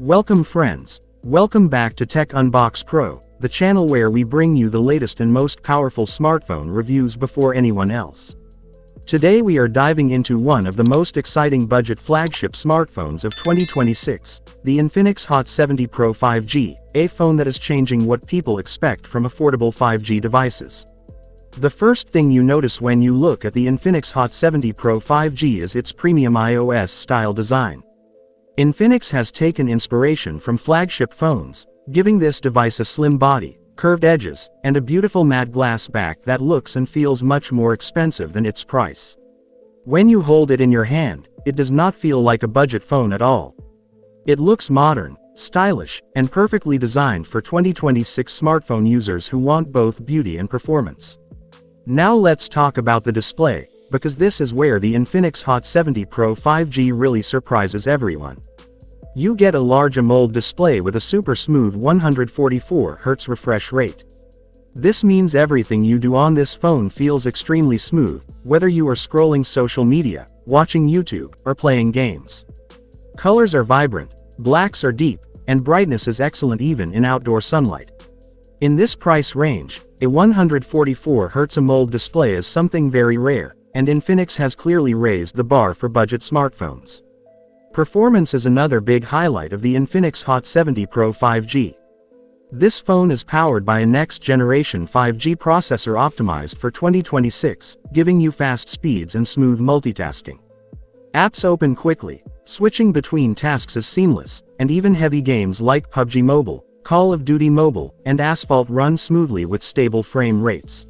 Welcome friends. Welcome back to TechUnboxPro, the channel where we bring you the latest and most powerful smartphone reviews before anyone else. Today we are diving into one of the most exciting budget flagship smartphones of 2026, the Infinix Hot 70 Pro 5G, a phone that is changing what people expect from affordable 5G devices. The first thing you notice when you look at the Infinix Hot 70 Pro 5G is its premium iOS-style design. Infinix has taken inspiration from flagship phones, giving this device a slim body, curved edges, and a beautiful matte glass back that looks and feels much more expensive than its price. When you hold it in your hand, it does not feel like a budget phone at all. It looks modern, stylish, and perfectly designed for 2026 smartphone users who want both beauty and performance. Now let's talk about the display, because this is where the Infinix Hot 70 Pro 5G really surprises everyone. You get a large AMOLED display with a super smooth 144Hz refresh rate. This means everything you do on this phone feels extremely smooth, whether you are scrolling social media, watching YouTube, or playing games. Colors are vibrant, blacks are deep, and brightness is excellent even in outdoor sunlight. In this price range, a 144Hz AMOLED display is something very rare, and Infinix has clearly raised the bar for budget smartphones. Performance is another big highlight of the Infinix Hot 70 Pro 5G. This phone is powered by a next-generation 5G processor optimized for 2026, giving you fast speeds and smooth multitasking. Apps open quickly, switching between tasks is seamless, and even heavy games like PUBG Mobile, Call of Duty Mobile, and Asphalt run smoothly with stable frame rates.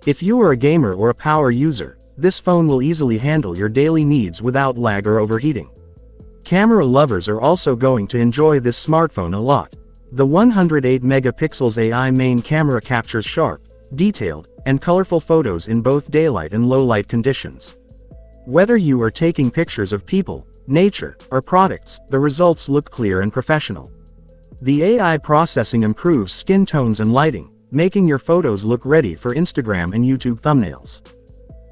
If you are a gamer or a power user, this phone will easily handle your daily needs without lag or overheating. Camera lovers are also going to enjoy this smartphone a lot. The 108 megapixels AI main camera captures sharp, detailed, and colorful photos in both daylight and low-light conditions. Whether you are taking pictures of people, nature, or products, the results look clear and professional. The AI processing improves skin tones and lighting, making your photos look ready for Instagram and YouTube thumbnails.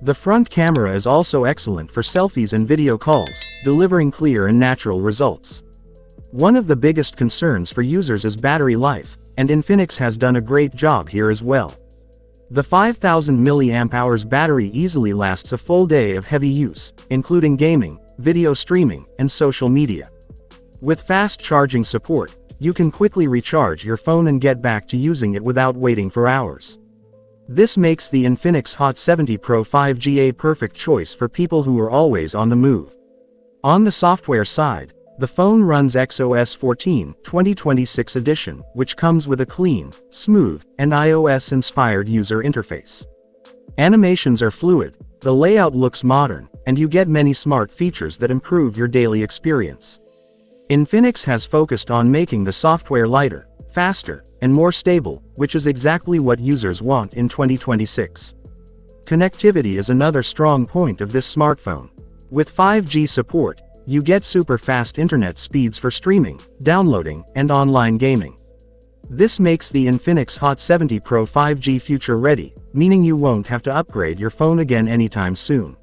The front camera is also excellent for selfies and video calls, delivering clear and natural results. One of the biggest concerns for users is battery life, and Infinix has done a great job here as well. The 5000 mAh battery easily lasts a full day of heavy use, including gaming, video streaming, and social media. With fast charging support, you can quickly recharge your phone and get back to using it without waiting for hours. This makes the Infinix Hot 70 Pro 5G a perfect choice for people who are always on the move. On the software side, the phone runs XOS 14 2026 edition, which comes with a clean, smooth, and iOS-inspired user interface. Animations are fluid, the layout looks modern, and you get many smart features that improve your daily experience. Infinix has focused on making the software lighter, faster, and more stable, which is exactly what users want in 2026. Connectivity is another strong point of this smartphone. With 5G support, you get super fast internet speeds for streaming, downloading, and online gaming. This makes the Infinix Hot 70 Pro 5G future ready, meaning you won't have to upgrade your phone again anytime soon.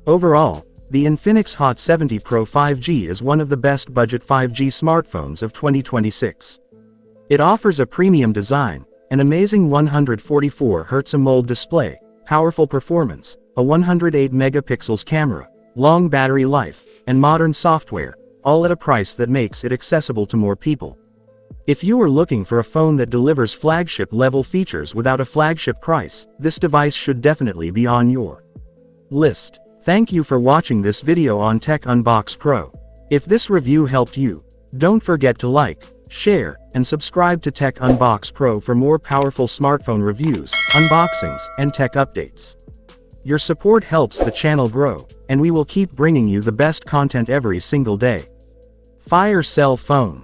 Overall, the Infinix Hot 70 Pro 5G is one of the best budget 5G smartphones of 2026. It offers a premium design, an amazing 144Hz AMOLED display, powerful performance, a 108 megapixels camera, long battery life, and modern software, all at a price that makes it accessible to more people. If you are looking for a phone that delivers flagship-level features without a flagship price, this device should definitely be on your list. Thank you for watching this video on TechUnboxPro. If this review helped you, don't forget to like, share, and subscribe to TechUnboxPro for more powerful smartphone reviews, unboxings, and tech updates. Your support helps the channel grow, and we will keep bringing you the best content every single day. Fire Cell Phone.